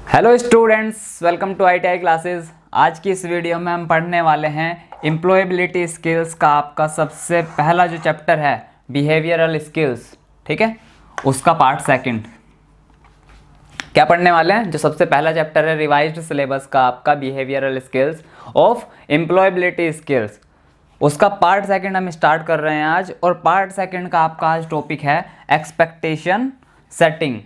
Hello students, welcome to ITI classes. आज की इस वीडियो में हम पढ़ने वाले हैं एम्प्लॉयबिलिटी स्किल्स का आपका सबसे पहला जो चैप्टर है बिहेवियरल स्किल्स, ठीक है, उसका पार्ट सेकंड। क्या पढ़ने वाले हैं? जो सबसे पहला चैप्टर है रिवाइज्ड सिलेबस का आपका behavioural skills of employability skills, उसका पार्ट सेकंड हम स्टार्ट कर रहे हैं आज। और पार्ट सेकंड का आपका आज टॉपिक है एक्सपेक्टेशन सेटिंग।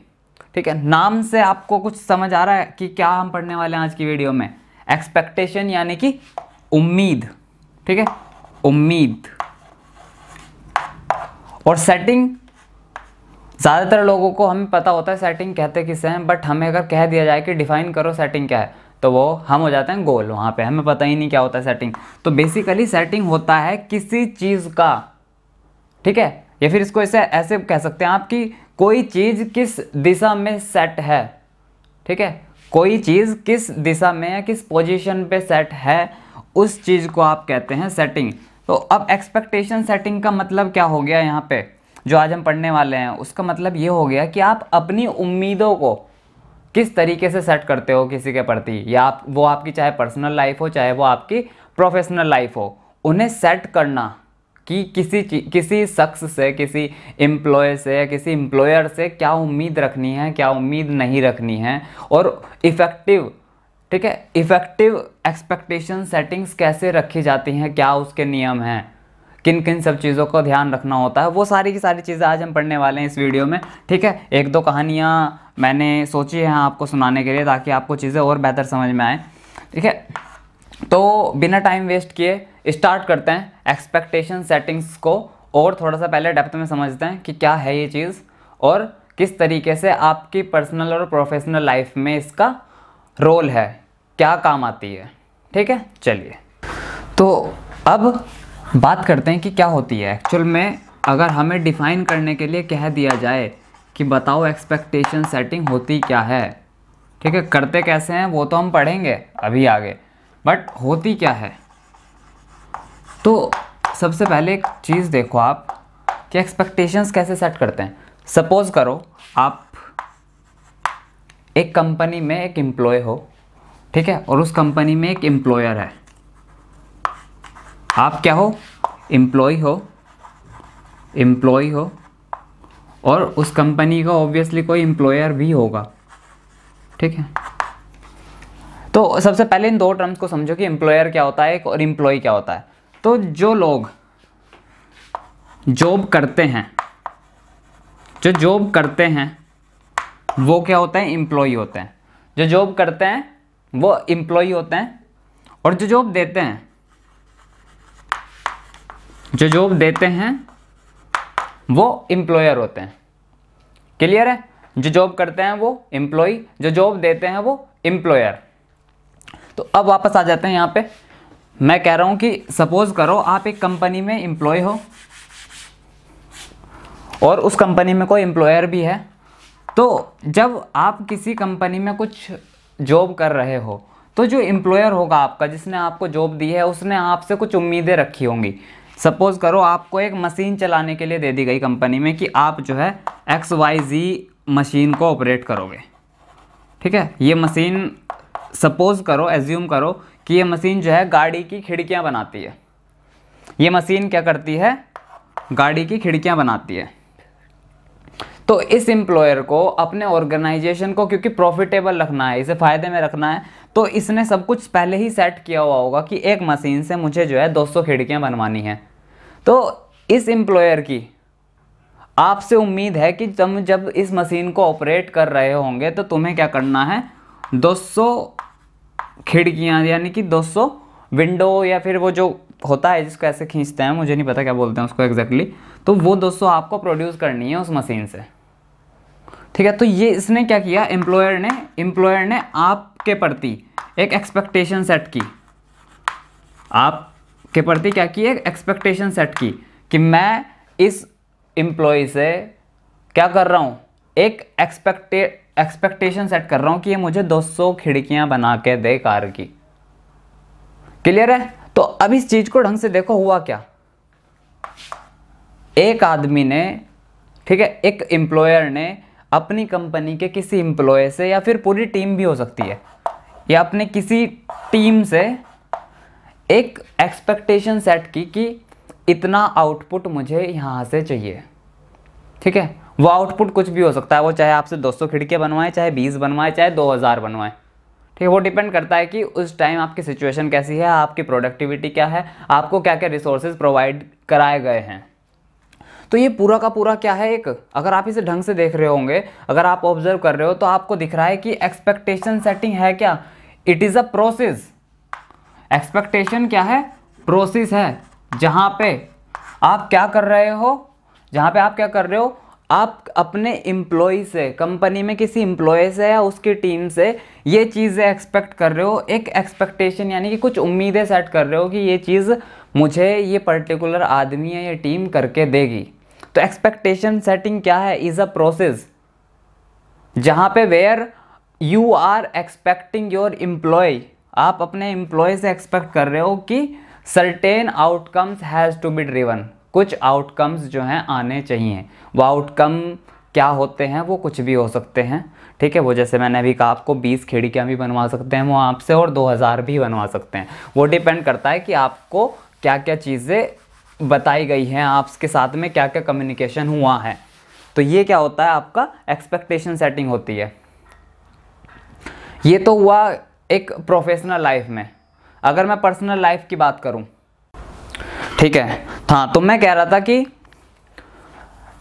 ठीक है, नाम से आपको कुछ समझ आ रहा है कि क्या हम पढ़ने वाले हैं आज की वीडियो में? एक्सपेक्टेशन यानी कि उम्मीद, ठीक है, उम्मीद। और सेटिंग, ज़्यादातर लोगों को हमें पता होता है सेटिंग कहते किसे हैं, बट हमें अगर कह दिया जाए कि डिफाइन करो सेटिंग क्या है, तो वो हम हो जाते हैं गोल। वहाँ पे हमें पता ही नहीं क्या होता है सेटिंग। तो बेसिकली सेटिंग होता है किसी चीज़ का, ठीक है, या फिर इसको ऐसे कह सकते हैं आप कि कोई चीज़ किस दिशा में सेट है, ठीक है, कोई चीज़ किस दिशा में या किस पोजीशन पे सेट है, उस चीज़ को आप कहते हैं सेटिंग। तो अब एक्सपेक्टेशन सेटिंग का मतलब क्या हो गया यहाँ पे जो आज हम पढ़ने वाले हैं? उसका मतलब ये हो गया कि आप अपनी उम्मीदों को किस तरीके से सेट करते हो किसी के प्रति, या वो आपकी चाहे पर्सनल लाइफ हो चाहे वो आपकी प्रोफेशनल लाइफ हो, उन्हें सेट करना कि किसी शख्स से, किसी एम्प्लॉय से या किसी एम्प्लॉयर से क्या उम्मीद रखनी है, क्या उम्मीद नहीं रखनी है, और इफ़ेक्टिव, ठीक है, इफ़ेक्टिव एक्सपेक्टेशन सेटिंग्स कैसे रखी जाती हैं, क्या उसके नियम हैं, किन किन सब चीज़ों को ध्यान रखना होता है, वो सारी की सारी चीज़ें आज हम पढ़ने वाले हैं इस वीडियो में। ठीक है, एक दो कहानियाँ मैंने सोची हैं आपको सुनाने के लिए ताकि आपको चीज़ें और बेहतर समझ में आए। ठीक है, तो बिना टाइम वेस्ट किए स्टार्ट करते हैं एक्सपेक्टेशन सेटिंग्स को, और थोड़ा सा पहले डेप्थ में समझते हैं कि क्या है ये चीज़ और किस तरीके से आपकी पर्सनल और प्रोफेशनल लाइफ में इसका रोल है, क्या काम आती है। ठीक है, चलिए तो अब बात करते हैं कि क्या होती है एक्चुअल में। अगर हमें डिफ़ाइन करने के लिए कह दिया जाए कि बताओ एक्सपेक्टेशन सेटिंग होती क्या है, ठीक है, करते कैसे हैं वो तो हम पढ़ेंगे अभी आगे, बट होती क्या है। तो सबसे पहले एक चीज़ देखो आप कि एक्सपेक्टेशंस कैसे सेट करते हैं। सपोज़ करो आप एक कंपनी में एक एम्प्लॉय हो, ठीक है, और उस कंपनी में एक एम्प्लॉयर है। आप क्या हो? एम्प्लॉय हो, और उस कंपनी का ऑब्वियसली कोई एम्प्लॉयर भी होगा। ठीक है, तो सबसे पहले इन दो टर्म्स को समझो कि एम्प्लॉयर क्या होता है और एम्प्लॉय क्या होता है। तो जो लोग जॉब करते हैं, वो क्या होते हैं? एम्प्लॉय होते हैं। जो जॉब करते हैं वो एम्प्लॉय होते हैं, और जो जॉब देते हैं वो एम्प्लॉयर होते हैं। क्लियर है? जो जॉब करते हैं वो एम्प्लॉय, जो जॉब देते हैं वो एम्प्लॉयर। तो अब वापस आ जाते हैं यहाँ पे। मैं कह रहा हूँ कि सपोज करो आप एक कंपनी में एम्प्लॉय हो और उस कंपनी में कोई एम्प्लॉयर भी है। तो जब आप किसी कंपनी में कुछ जॉब कर रहे हो, तो जो एम्प्लॉयर होगा आपका, जिसने आपको जॉब दी है, उसने आपसे कुछ उम्मीदें रखी होंगी। सपोज करो आपको एक मशीन चलाने के लिए दे दी गई कंपनी में कि आप जो है XYZ मशीन को ऑपरेट करोगे। ठीक है, ये मशीन, सपोज करो, एज्यूम करो कि ये मशीन जो है गाड़ी की खिड़कियां बनाती है। ये मशीन क्या करती है? गाड़ी की खिड़कियां बनाती है। तो इस एम्प्लॉयर को अपने ऑर्गेनाइजेशन को क्योंकि प्रॉफिटेबल रखना है, इसे फ़ायदे में रखना है, तो इसने सब कुछ पहले ही सेट किया हुआ होगा कि एक मशीन से मुझे जो है 200 खिड़कियां बनवानी है। तो इस एम्प्लॉयर की आपसे उम्मीद है कि तुम जब इस मशीन को ऑपरेट कर रहे होंगे तो तुम्हें क्या करना है? 200 खिड़कियां, यानी कि 200 विंडो, या फिर वो जो होता है जिसको ऐसे खींचते हैं, मुझे नहीं पता क्या बोलते हैं उसको एग्जैक्टली, तो वो 200 आपको प्रोड्यूस करनी है उस मशीन से। ठीक है, तो ये इसने क्या किया? एम्प्लॉयर ने आपके प्रति एक एक्सपेक्टेशन सेट की। आपके प्रति क्या की? एक एक्सपेक्टेशन सेट की कि मैं इस एम्प्लॉय से क्या कर रहा हूँ? एक एक्सपेक्टेशन सेट कर रहा हूँ कि ये मुझे 200 खिड़कियां बना के दे कार की। क्लियर है? तो अब इस चीज को ढंग से देखो, हुआ क्या? एक आदमी ने, ठीक है, एक एम्प्लॉयर ने अपनी कंपनी के किसी एम्प्लॉय से, या फिर पूरी टीम भी हो सकती है, या अपने किसी टीम से एक एक्सपेक्टेशन सेट की कि इतना आउटपुट मुझे यहाँ से चाहिए, ठीक है। वो आउटपुट कुछ भी हो सकता है, वो चाहे आपसे 200 खिड़कियाँ बनवाएं, चाहे 20 बनवाएं, चाहे 2000 बनवाएं, ठीक है। वो डिपेंड करता है कि उस टाइम आपकी सिचुएशन कैसी है, आपकी प्रोडक्टिविटी क्या है, आपको क्या क्या रिसोर्सेज प्रोवाइड कराए गए हैं। तो ये पूरा का पूरा क्या है, एक अगर आप इसे ढंग से देख रहे होंगे, अगर आप ऑब्जर्व कर रहे हो, तो आपको दिख रहा है कि एक्सपेक्टेशन सेटिंग है क्या, it is a process. Expectation क्या है, प्रोसेस है, जहाँ पे आप क्या कर रहे हो, आप अपने एम्प्लॉय से, कंपनी में किसी एम्प्लॉय से या उसकी टीम से ये चीज़ें एक्सपेक्ट कर रहे हो। एक एक्सपेक्टेशन यानी कि कुछ उम्मीदें सेट कर रहे हो कि ये चीज़ मुझे ये पर्टिकुलर आदमी या ये टीम करके देगी। तो एक्सपेक्टेशन सेटिंग क्या है, इज़ अ प्रोसेस, जहाँ पे where you are expecting your employ, आप अपने एम्प्लॉय से एक्सपेक्ट कर रहे हो कि certain outcomes has to be driven, कुछ आउटकम्स जो हैं आने चाहिए। वो आउटकम क्या होते हैं, वो कुछ भी हो सकते हैं, ठीक है। वो जैसे मैंने अभी कहा, आपको 20 खिड़कियाँ भी बनवा सकते हैं वो आपसे, और 2000 भी बनवा सकते हैं। वो डिपेंड करता है कि आपको क्या क्या चीज़ें बताई गई हैं, आपके साथ में क्या क्या कम्युनिकेशन हुआ है। तो ये क्या होता है, आपका एक्सपेक्टेशन सेटिंग होती है। ये तो हुआ एक प्रोफेशनल लाइफ में। अगर मैं पर्सनल लाइफ की बात करूं, ठीक है, हाँ, तो मैं कह रहा था कि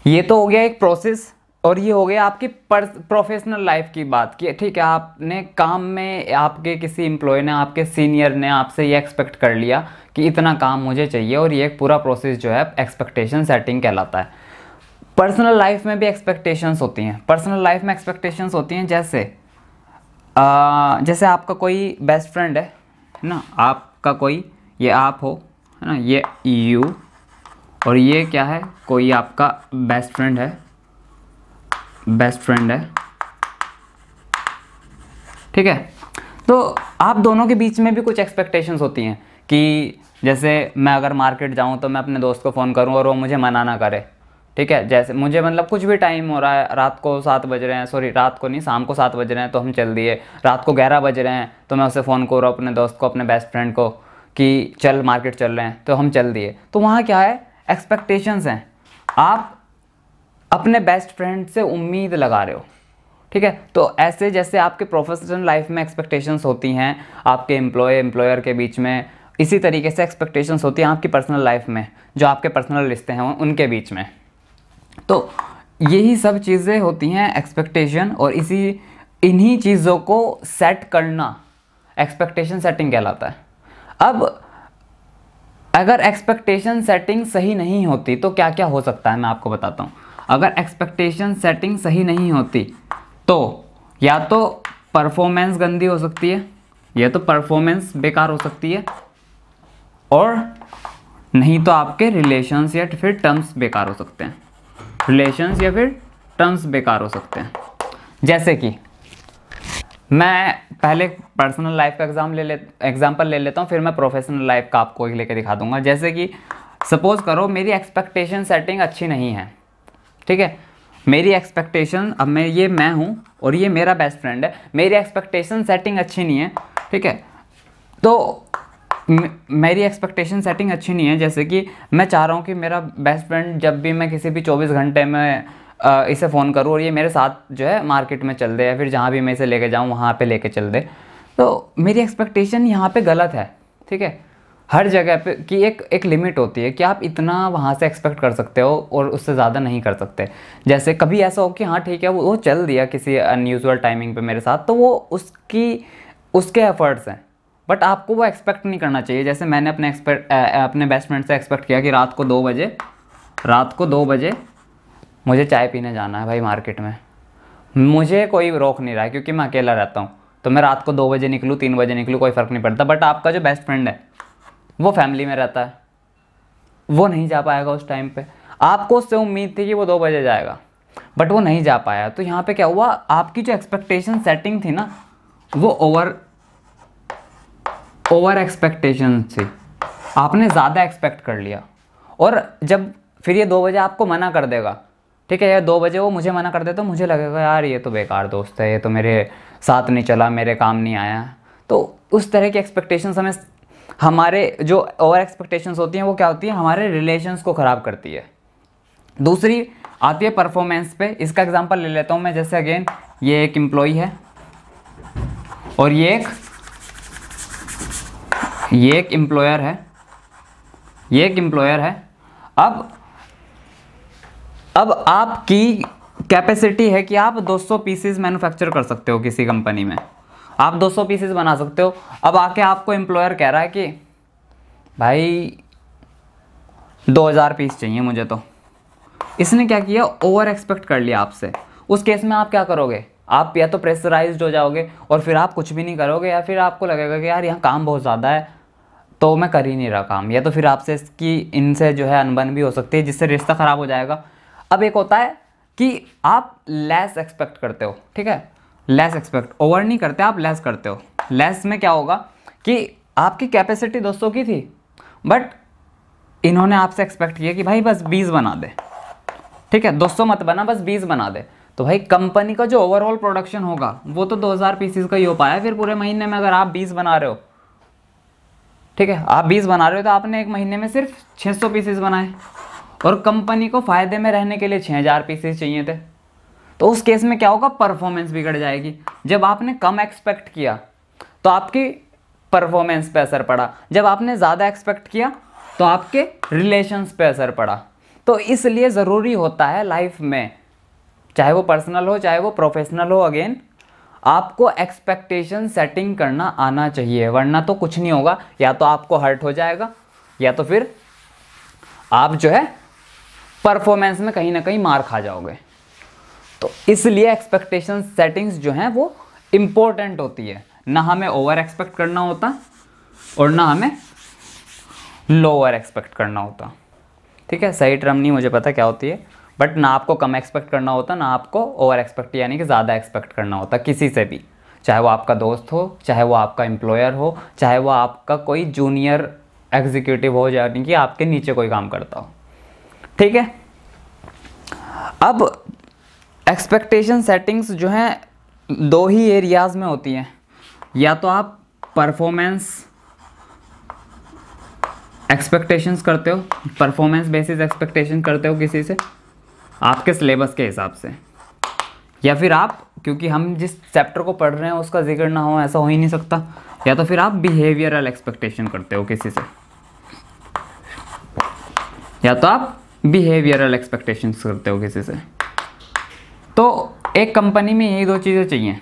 ये तो हो गया एक प्रोसेस, और ये हो गया आपकी प्रोफेशनल लाइफ की बात की, ठीक है। आपने काम में, आपके किसी एम्प्लॉय ने, आपके सीनियर ने आपसे ये एक्सपेक्ट कर लिया कि इतना काम मुझे चाहिए, और ये एक पूरा प्रोसेस जो है एक्सपेक्टेशन सेटिंग कहलाता है। पर्सनल लाइफ में भी एक्सपेक्टेशंस होती हैं। पर्सनल लाइफ में एक्सपेक्टेशंस होती हैं जैसे आपका कोई बेस्ट फ्रेंड है ना, आपका कोई, ये आप हो, है ना, ये यू, और ये क्या है, कोई आपका बेस्ट फ्रेंड है, ठीक है। तो आप दोनों के बीच में भी कुछ एक्सपेक्टेशंस होती हैं कि जैसे मैं अगर मार्केट जाऊं तो मैं अपने दोस्त को फ़ोन करूं और वो मुझे मना ना करे, ठीक है। जैसे मुझे मतलब कुछ भी टाइम हो रहा है, रात को 7 बज रहे हैं, सॉरी रात को नहीं, शाम को 7 बज रहे हैं तो हम चल दिए, रात को 11 बज रहे हैं तो मैं उसे फ़ोन करूँ अपने दोस्त को, अपने बेस्ट फ्रेंड को, कि चल मार्केट चल रहे हैं, तो हम चल दिए। तो वहाँ क्या है, एक्सपेक्टेशंस हैं, आप अपने बेस्ट फ्रेंड से उम्मीद लगा रहे हो, ठीक है। तो ऐसे जैसे आपके प्रोफेशनल लाइफ में एक्सपेक्टेशंस होती हैं आपके एम्प्लॉयर के बीच में, इसी तरीके से एक्सपेक्टेशंस होती हैं आपकी पर्सनल लाइफ में, जो आपके पर्सनल रिश्ते हैं उनके बीच में। तो यही सब चीज़ें होती हैं एक्सपेक्टेशन, और इन्हीं चीज़ों को सेट करना एक्सपेक्टेशन सेटिंग कहलाता है। अब अगर एक्सपेक्टेशन सेटिंग सही नहीं होती तो क्या क्या हो सकता है, मैं आपको बताता हूँ। अगर एक्सपेक्टेशन सेटिंग सही नहीं होती तो या तो परफॉर्मेंस गंदी हो सकती है, या तो परफॉर्मेंस बेकार हो सकती है, और नहीं तो आपके रिलेशंस या फिर टर्म्स बेकार हो सकते हैं। रिलेशंस या फिर टर्म्स बेकार हो सकते हैं। जैसे कि मैं पहले पर्सनल लाइफ का एग्जाम्पल ले लेता हूँ, फिर मैं प्रोफेशनल लाइफ का आपको लेके दिखा दूंगा। जैसे कि सपोज करो मेरी एक्सपेक्टेशन सेटिंग अच्छी नहीं है, ठीक है। मेरी एक्सपेक्टेशन, अब मैं हूँ और ये मेरा बेस्ट फ्रेंड है, मेरी एक्सपेक्टेशन सेटिंग अच्छी नहीं है, ठीक है। तो मेरी एक्सपेक्टेशन सेटिंग अच्छी नहीं है, जैसे कि मैं चाह रहा हूँ कि मेरा बेस्ट फ्रेंड जब भी मैं किसी भी 24 घंटे में इसे फ़ोन करूँ और ये मेरे साथ जो है मार्केट में चल दे, या फिर जहाँ भी मैं इसे लेके जाऊँ वहाँ पे लेके चल दे, तो मेरी एक्सपेक्टेशन यहाँ पे गलत है, ठीक है। हर जगह पे कि एक लिमिट होती है कि आप इतना वहाँ से एक्सपेक्ट कर सकते हो और उससे ज़्यादा नहीं कर सकते। जैसे कभी ऐसा हो कि हाँ ठीक है, वो चल दिया किसी अनयूजुअल टाइमिंग पे मेरे साथ, तो वो उसके एफर्ट्स हैं, बट आपको वो एक्सपेक्ट नहीं करना चाहिए। जैसे मैंने अपने बेस्ट फ्रेंड से एक्सपेक्ट किया कि रात को 2 बजे मुझे चाय पीने जाना है भाई मार्केट में। मुझे कोई रोक नहीं रहा है क्योंकि मैं अकेला रहता हूँ, तो मैं रात को 2 बजे निकलूँ 3 बजे निकलूँ कोई फ़र्क नहीं पड़ता। बट आपका जो बेस्ट फ्रेंड है वो फैमिली में रहता है, वो नहीं जा पाएगा उस टाइम पे। आपको उससे उम्मीद थी कि वो 2 बजे जाएगा, बट वो नहीं जा पाया। तो यहाँ पे क्या हुआ, आपकी जो एक्सपेक्टेशन सेटिंग थी ना, वो ओवर एक्सपेक्टेशन थी, आपने ज़्यादा एक्सपेक्ट कर लिया। और जब फिर ये 2 बजे आपको मना कर देगा, ठीक है, या 2 बजे वो मुझे मना कर दे तो मुझे लगेगा यार ये तो बेकार दोस्त है, ये तो मेरे साथ नहीं चला, मेरे काम नहीं आया। तो उस तरह की एक्सपेक्टेशंस हमें, हमारे जो ओवर एक्सपेक्टेशंस होती हैं वो क्या होती है, हमारे रिलेशंस को ख़राब करती है। दूसरी आती है परफॉर्मेंस पे। इसका एग्जांपल ले लेता हूँ मैं, जैसे अगेन ये एक एम्प्लॉई है और ये एक एम्प्लॉयर है, ये एक एम्प्लॉयर है। अब आपकी कैपेसिटी है कि आप 200 पीसेस मैन्युफैक्चर कर सकते हो किसी कंपनी में, आप 200 पीसेस बना सकते हो। अब आके आपको एम्प्लॉयर कह रहा है कि भाई 2000 पीस चाहिए मुझे, तो इसने क्या किया, ओवर एक्सपेक्ट कर लिया आपसे। उस केस में आप क्या करोगे, आप या तो प्रेशराइज्ड हो जाओगे और फिर आप कुछ भी नहीं करोगे, या फिर आपको लगेगा कि यार यहाँ काम बहुत ज़्यादा है तो मैं कर ही नहीं रहा काम, या तो फिर आपसे इसकी इनसे जो है अनबन भी हो सकती है जिससे रिश्ता ख़राब हो जाएगा। अब एक होता है कि आप लेस एक्सपेक्ट करते हो, ठीक है, लेस एक्सपेक्ट, ओवर नहीं करते, आप लेस करते हो। लेस में क्या होगा कि आपकी कैपेसिटी 200 की थी, बट इन्होंने आपसे एक्सपेक्ट किया कि भाई बस 20 बना दे, ठीक है, 200 मत बना, बस 20 बना दे। तो भाई कंपनी का जो ओवरऑल प्रोडक्शन होगा वो तो 2000 पीसेस का ही हो पाया फिर पूरे महीने में, अगर आप 20 बना रहे हो, ठीक है, आप 20 बना रहे हो तो आपने एक महीने में सिर्फ 600 पीसेस बनाए और कंपनी को फ़ायदे में रहने के लिए 6000 पीसेस चाहिए थे। तो उस केस में क्या होगा, परफॉर्मेंस बिगड़ जाएगी। जब आपने कम एक्सपेक्ट किया तो आपकी परफॉर्मेंस पे असर पड़ा, जब आपने ज़्यादा एक्सपेक्ट किया तो आपके रिलेशंस पे असर पड़ा। तो इसलिए ज़रूरी होता है लाइफ में, चाहे वो पर्सनल हो चाहे वो प्रोफेशनल हो, अगेन आपको एक्सपेक्टेशन सेटिंग करना आना चाहिए, वरना तो कुछ नहीं होगा, या तो आपको हर्ट हो जाएगा या तो फिर आप जो है परफॉर्मेंस में कहीं ना कहीं मार खा जाओगे। तो इसलिए एक्सपेक्टेशन सेटिंग्स जो हैं वो इम्पोर्टेंट होती है, ना हमें ओवर एक्सपेक्ट करना होता और ना हमें लोअर एक्सपेक्ट करना होता, ठीक है। सही टर्म नहीं मुझे पता क्या होती है, बट ना आपको कम एक्सपेक्ट करना होता, ना आपको ओवर एक्सपेक्ट यानी कि ज़्यादा एक्सपेक्ट करना होता किसी से भी, चाहे वो आपका दोस्त हो, चाहे वो आपका एम्प्लॉयर हो, चाहे वो आपका कोई जूनियर एग्जीक्यूटिव हो, यानी कि आपके नीचे कोई काम करता हो, ठीक है। अब एक्सपेक्टेशन सेटिंग्स जो हैं 2 ही एरियाज़ में होती हैं, या तो आप परफॉर्मेंस एक्सपेक्टेशंस करते हो, परफॉर्मेंस बेसिस एक्सपेक्टेशन करते हो किसी से आपके सिलेबस के हिसाब से, या फिर आप, क्योंकि हम जिस चैप्टर को पढ़ रहे हैं उसका जिक्र ना हो ऐसा हो ही नहीं सकता, या तो फिर आप बिहेवियरल एक्सपेक्टेशन करते हो किसी से, या तो आप बिहेवियरल एक्सपेक्टेशंस करते हो किसी से। तो एक कंपनी में यही 2 चीज़ें चाहिए।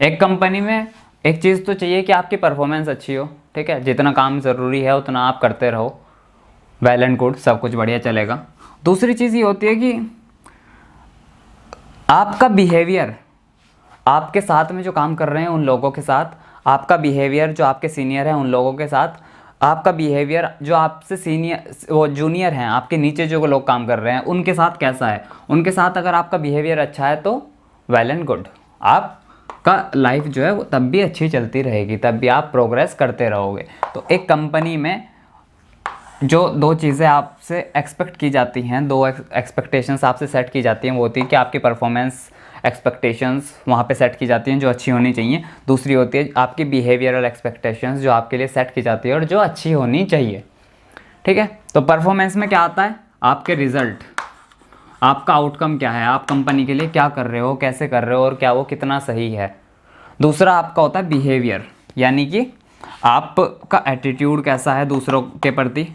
एक कंपनी में एक चीज़ तो चाहिए कि आपकी परफॉर्मेंस अच्छी हो, ठीक है, जितना काम ज़रूरी है उतना आप करते रहो, वेल एंड गुड, सब कुछ बढ़िया चलेगा। दूसरी चीज़ ये होती है कि आपका बिहेवियर, आपके साथ में जो काम कर रहे हैं उन लोगों के साथ, आपका बिहेवियर जो आपके सीनियर हैं उन लोगों के साथ, आपका बिहेवियर जो आपसे सीनियर वो जूनियर हैं, आपके नीचे जो लोग काम कर रहे हैं उनके साथ कैसा है। उनके साथ अगर आपका बिहेवियर अच्छा है तो वेल एंड गुड, आपका लाइफ जो है वो तब भी अच्छी चलती रहेगी, तब भी आप प्रोग्रेस करते रहोगे। तो एक कंपनी में जो 2 चीज़ें आपसे एक्सपेक्ट की जाती हैं, 2 एक्सपेक्टेशंस आपसे सेट की जाती हैं, वो होती है कि आपकी परफॉर्मेंस एक्सपेक्टेशंस वहाँ पे सेट की जाती हैं जो अच्छी होनी चाहिए। दूसरी होती है आपकी बिहेवियरल एक्सपेक्टेशंस जो आपके लिए सेट की जाती है और जो अच्छी होनी चाहिए, ठीक है। तो परफॉर्मेंस में क्या आता है, आपके रिज़ल्ट, आपका आउटकम क्या है, आप कंपनी के लिए क्या कर रहे हो, कैसे कर रहे हो और क्या वो कितना सही है। दूसरा आपका होता है बिहेवियर, यानी कि आपका एटीट्यूड कैसा है दूसरों के प्रति,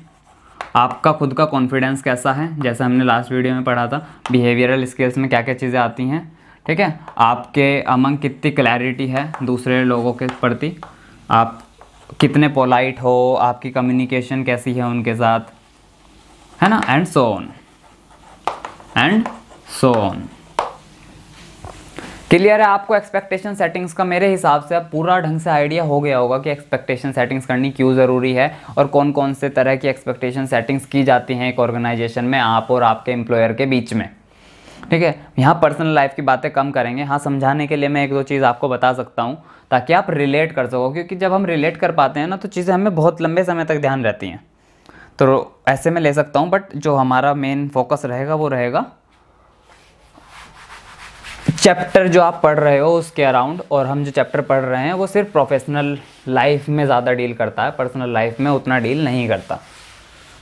आपका खुद का कॉन्फिडेंस कैसा है, जैसा हमने लास्ट वीडियो में पढ़ा था बिहेवियरल स्किल्स में क्या क्या चीज़ें आती हैं, ठीक है। आपके अमंग कितनी क्लैरिटी है दूसरे लोगों के प्रति, आप कितने पोलाइट हो, आपकी कम्युनिकेशन कैसी है उनके साथ, है ना, and so on and so on. Clear है आपको एक्सपेक्टेशन सेटिंग्स का? मेरे हिसाब से अब पूरा ढंग से आइडिया हो गया होगा कि एक्सपेक्टेशन सेटिंग्स करनी क्यों ज़रूरी है और कौन कौन से तरह की एक्सपेक्टेशन सेटिंग्स की जाती हैं एक ऑर्गेनाइजेशन में आप और आपके एम्प्लॉयर के बीच में, ठीक है। यहाँ पर्सनल लाइफ की बातें कम करेंगे। हाँ, समझाने के लिए मैं 1-2 चीज़ आपको बता सकता हूँ ताकि आप रिलेट कर सको, क्योंकि जब हम रिलेट कर पाते हैं ना तो चीज़ें हमें बहुत लंबे समय तक ध्यान रहती हैं। तो ऐसे में ले सकता हूँ, बट जो हमारा मेन फोकस रहेगा वो रहेगा चैप्टर जो आप पढ़ रहे हो उसके अराउंड, और हम जो चैप्टर पढ़ रहे हैं वो सिर्फ प्रोफेशनल लाइफ में ज़्यादा डील करता है, पर्सनल लाइफ में उतना डील नहीं करता।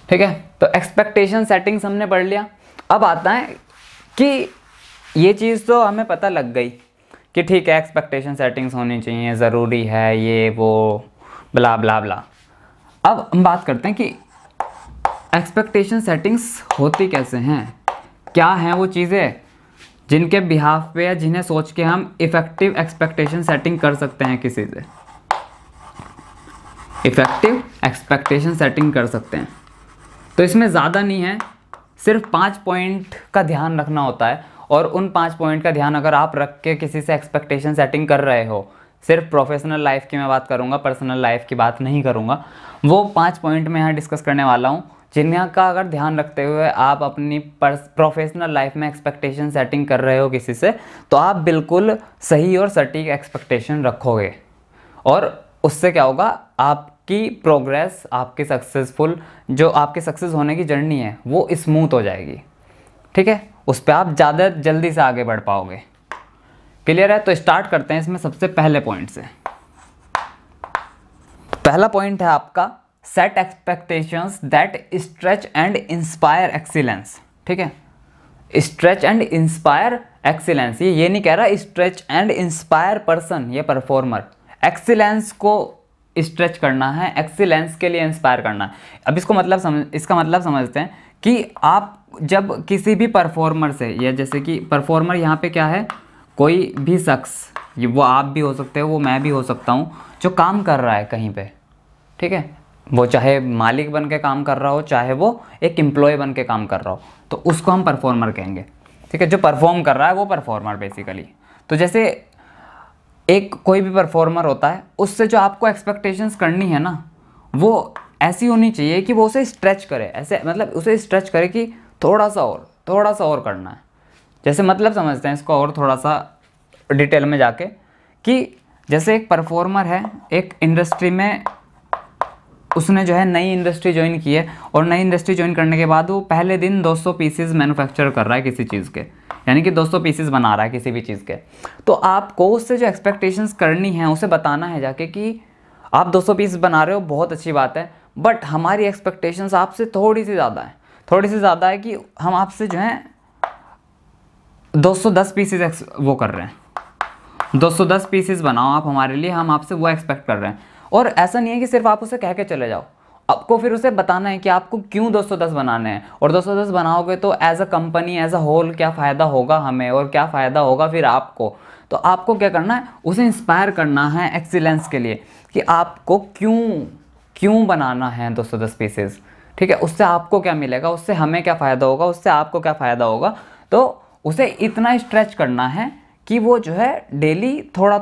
ठीक है, तो एक्सपेक्टेशन सेटिंग्स हमने पढ़ लिया। अब आता है कि ये चीज़ तो हमें पता लग गई कि ठीक है एक्सपेक्टेशन सेटिंग्स होनी चाहिए, ज़रूरी है, ये वो ब्ला ब्ला ब्ला। अब हम बात करते हैं कि एक्सपेक्टेशन सेटिंग्स होती कैसे हैं, क्या हैं वो चीज़ें जिनके बिहाफ पे या जिन्हें सोच के हम इफ़ेक्टिव एक्सपेक्टेशन सेटिंग कर सकते हैं, किसी से इफ़ेक्टिव एक्सपेक्टेशन सेटिंग कर सकते हैं। तो इसमें ज़्यादा नहीं है, सिर्फ 5 पॉइंट का ध्यान रखना होता है, और उन 5 पॉइंट का ध्यान अगर आप रख के किसी से एक्सपेक्टेशन सेटिंग कर रहे हो, सिर्फ प्रोफेशनल लाइफ की मैं बात करूँगा, पर्सनल लाइफ की बात नहीं करूँगा, वो 5 पॉइंट मैं यहाँ डिस्कस करने वाला हूँ, जिनका अगर ध्यान रखते हुए आप अपनी प्रोफेशनल लाइफ में एक्सपेक्टेशन सेटिंग कर रहे हो किसी से, तो आप बिल्कुल सही और सटीक एक्सपेक्टेशन रखोगे, और उससे क्या होगा, आपकी प्रोग्रेस, आपकी सक्सेसफुल जो आपके सक्सेस होने की जर्नी है वो स्मूथ हो जाएगी। ठीक है, उस पर आप ज़्यादा जल्दी से आगे बढ़ पाओगे। क्लियर है? तो स्टार्ट करते हैं इसमें सबसे पहले पॉइंट से। पहला पॉइंट है आपका set expectations that stretch and inspire excellence. ठीक है, स्ट्रेच एंड इंस्पायर एक्सीलेंस, ये नहीं कह रहा स्ट्रेच एंड इंस्पायर पर्सन, ये परफॉर्मर। एक्सीलेंस को स्ट्रेच करना है, एक्सीलेंस के लिए इंस्पायर करना है। अब इसका मतलब समझते हैं कि आप जब किसी भी परफॉर्मर से, या जैसे कि परफॉर्मर यहाँ पे क्या है, कोई भी शख्स, ये वो आप भी हो सकते हो, वो मैं भी हो सकता हूँ, जो काम कर रहा है कहीं पे। ठीक है, वो चाहे मालिक बन के काम कर रहा हो, चाहे वो एक एम्प्लॉय बन के काम कर रहा हो, तो उसको हम परफॉर्मर कहेंगे। ठीक है, जो परफॉर्म कर रहा है वो परफॉर्मर बेसिकली। तो जैसे एक कोई भी परफॉर्मर होता है, उससे जो आपको एक्सपेक्टेशंस करनी है ना, वो ऐसी होनी चाहिए कि वो उसे स्ट्रेच करे, ऐसे मतलब उसे स्ट्रेच करे कि थोड़ा सा और करना है। जैसे मतलब समझते हैं इसको और थोड़ा सा डिटेल में जाके, कि जैसे एक परफॉर्मर है, एक इंडस्ट्री में उसने जो है नई इंडस्ट्री ज्वाइन की है, और नई इंडस्ट्री ज्वाइन करने के बाद वो पहले दिन 200 पीसेस मैन्युफैक्चर कर रहा है किसी चीज़ के, यानी कि 200 पीसेस बना रहा है किसी भी चीज़ के। तो आपको उससे जो एक्सपेक्टेशंस करनी है उसे बताना है जाके कि आप 200 पीस बना रहे हो, बहुत अच्छी बात है, बट हमारी एक्सपेक्टेशंस आपसे थोड़ी सी ज़्यादा है कि हम आपसे जो है 210 पीसेस वो कर रहे हैं, 210 पीसेस बनाओ आप हमारे लिए, हम आपसे वो एक्सपेक्ट कर रहे हैं। और ऐसा नहीं है कि सिर्फ आप उसे कह के चले जाओ, आपको फिर उसे बताना है कि आपको क्यों 210 बनाने हैं, और 210 बनाओगे तो as a company, as a whole क्या फ़ायदा होगा हमें, और क्या फ़ायदा होगा फिर आपको। तो आपको क्या करना है, उसे इंस्पायर करना है एक्सीलेंस के लिए, कि आपको क्यों बनाना है 210 पीसेस। ठीक है, उससे आपको क्या मिलेगा, उससे हमें क्या फ़ायदा होगा, उससे आपको क्या फ़ायदा होगा। तो उसे इतना स्ट्रेच करना है कि वो जो है डेली थोड़ा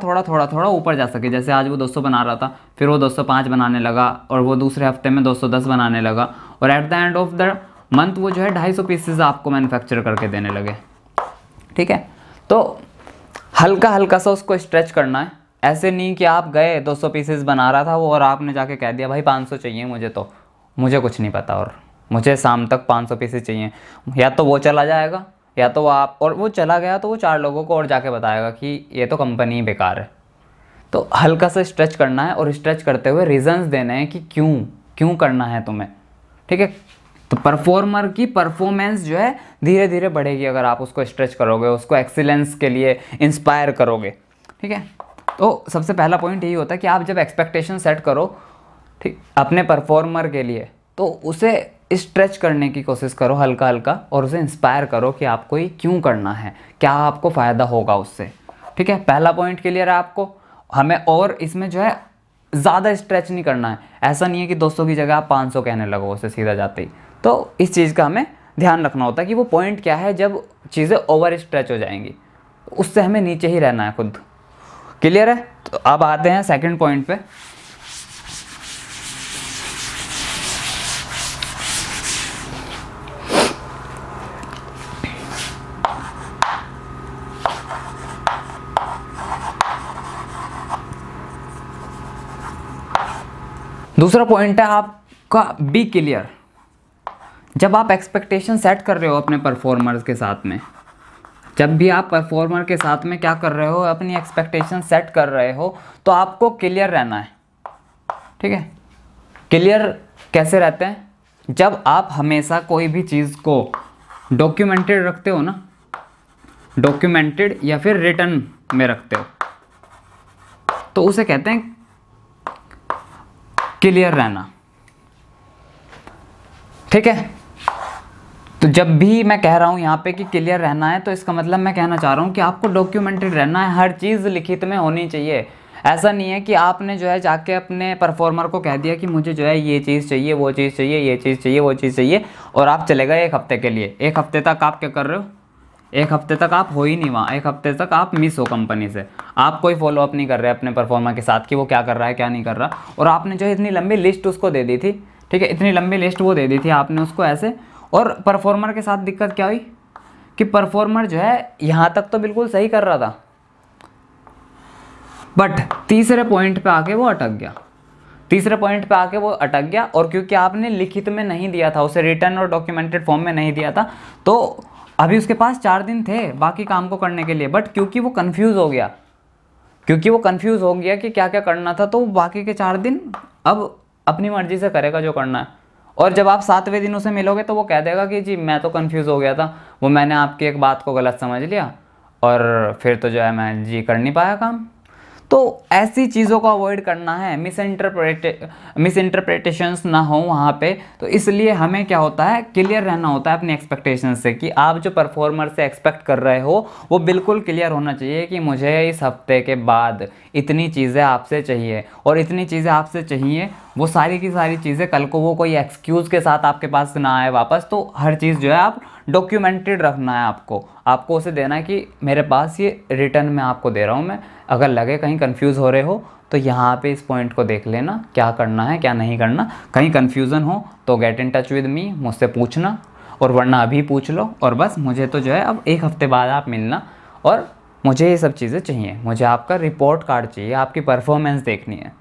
ऊपर जा सके। जैसे आज वो 200 बना रहा था, फिर वो 205 बनाने लगा, और वो दूसरे हफ्ते में 210 बनाने लगा, और at the end of the month वो जो है 250 पीसेस आपको मैन्युफैक्चर करके देने लगे। ठीक है, तो हल्का सा उसको स्ट्रेच करना है। ऐसे नहीं कि आप गए 200 पीसेस बना रहा था वो, और आपने जाके कह दिया भाई 500 चाहिए मुझे, तो मुझे कुछ नहीं पता और मुझे शाम तक 500 पीसेस चाहिए। या तो वो चला जाएगा, या तो आप, और वो चला गया तो वो 4 लोगों को और जाके बताएगा कि ये तो कंपनी बेकार है। तो हल्का सा स्ट्रेच करना है, और स्ट्रेच करते हुए रीजंस देने हैं कि क्यों करना है तुम्हें। ठीक है, तो परफॉर्मर की परफॉर्मेंस जो है धीरे धीरे बढ़ेगी अगर आप उसको स्ट्रेच करोगे, उसको एक्सीलेंस के लिए इंस्पायर करोगे। ठीक है, तो सबसे पहला पॉइंट यही होता है कि आप जब एक्सपेक्टेशन सेट करो, ठीक, अपने परफॉर्मर के लिए, तो उसे स्ट्रेच करने की कोशिश करो हल्का, और उसे इंस्पायर करो कि आपको ये क्यों करना है, क्या आपको फ़ायदा होगा उससे। ठीक है, पहला पॉइंट क्लियर है आपको। हमें और इसमें जो है ज़्यादा स्ट्रेच नहीं करना है, ऐसा नहीं है कि 200 की जगह आप 500 कहने लगो उसे सीधा जाते ही। तो इस चीज़ का हमें ध्यान रखना होता है कि वो पॉइंट क्या है जब चीज़ें ओवर स्ट्रेच हो जाएंगी, उससे हमें नीचे ही रहना है खुद। क्लियर है? तो अब आते हैं सेकंड पॉइंट पे। दूसरा पॉइंट है आपका बी क्लियर। जब आप एक्सपेक्टेशन सेट कर रहे हो अपने परफॉर्मर्स के साथ में, जब भी आप परफॉर्मर के साथ में क्या कर रहे हो, अपनी एक्सपेक्टेशन सेट कर रहे हो, तो आपको क्लियर रहना है। ठीक है, क्लियर कैसे रहते हैं? जब आप हमेशा कोई भी चीज़ को डॉक्यूमेंटेड रखते हो ना, डॉक्यूमेंटेड या फिर रिटन में रखते हो, तो उसे कहते हैं क्लियर रहना। ठीक है, तो जब भी मैं कह रहा हूं यहाँ पे कि क्लियर रहना है, तो इसका मतलब मैं कहना चाह रहा हूँ कि आपको डॉक्यूमेंटेड रहना है, हर चीज़ लिखित में होनी चाहिए। ऐसा नहीं है कि आपने जो है जाके अपने परफॉर्मर को कह दिया कि मुझे जो है ये चीज़ चाहिए, वो चीज़ चाहिए, ये चीज़ चाहिए, वो चीज़ चाहिए, और आप चले गए 1 हफ्ते के लिए। 1 हफ्ते तक आप क्या कर रहे हो? 1 हफ्ते तक आप हो ही नहीं वहाँ, 1 हफ्ते तक आप मिस हो कंपनी से। आप कोई फॉलोअप नहीं कर रहे अपने परफॉर्मर के साथ कि वो क्या कर रहा है, क्या नहीं कर रहा। और आपने जो इतनी लंबी लिस्ट उसको दे दी थी, ठीक है, इतनी लंबी लिस्ट वो दे दी थी आपने उसको ऐसे। और परफॉर्मर के साथ दिक्कत क्या हुई कि परफॉर्मर जो है यहाँ तक तो बिल्कुल सही कर रहा था, बट तीसरे पॉइंट पे आके वो अटक गया। तीसरे पॉइंट पे आके वो अटक गया, और क्योंकि आपने लिखित में नहीं दिया था उसे, रिटर्न और डॉक्यूमेंटेड फॉर्म में नहीं दिया था, तो अभी उसके पास 4 दिन थे बाकी काम को करने के लिए। बट क्योंकि वो कंफ्यूज हो गया, कि क्या क्या करना था, तो बाकी के 4 दिन अब अपनी मर्जी से करेगा जो करना है। और जब आप 7वें दिन उसे मिलोगे तो वो कह देगा कि जी मैं तो कंफ्यूज हो गया था, वो मैंने आपकी एक बात को गलत समझ लिया, और फिर तो जो है मैं जी कर नहीं पाया काम। तो ऐसी चीज़ों को अवॉइड करना है, मिसइंटरप्रिटेशंस ना हो वहाँ पे। तो इसलिए हमें क्या होता है, क्लियर रहना होता है अपनी एक्सपेक्टेशन से, कि आप जो परफॉर्मर से एक्सपेक्ट कर रहे हो वो बिल्कुल क्लियर होना चाहिए कि मुझे इस हफ्ते के बाद इतनी चीज़ें आपसे चाहिए, और इतनी चीज़ें आपसे चाहिए, वो सारी की सारी चीज़ें कल को वो कोई एक्सक्यूज़ के साथ आपके पास ना आए वापस। तो हर चीज़ जो है आप डॉक्यूमेंटेड रखना है, आपको उसे देना है कि मेरे पास ये रिटर्न में आपको दे रहा हूँ मैं, अगर लगे कहीं कंफ्यूज हो रहे हो तो यहाँ पे इस पॉइंट को देख लेना, क्या करना है क्या नहीं करना। कहीं कन्फ्यूज़न हो तो get in touch with me, मुझसे पूछना, और वरना अभी पूछ लो। और बस मुझे तो जो है अब 1 हफ्ते बाद आप मिलना, और मुझे ये सब चीज़ें चाहिए, मुझे आपका रिपोर्ट कार्ड चाहिए, आपकी परफॉर्मेंस देखनी है।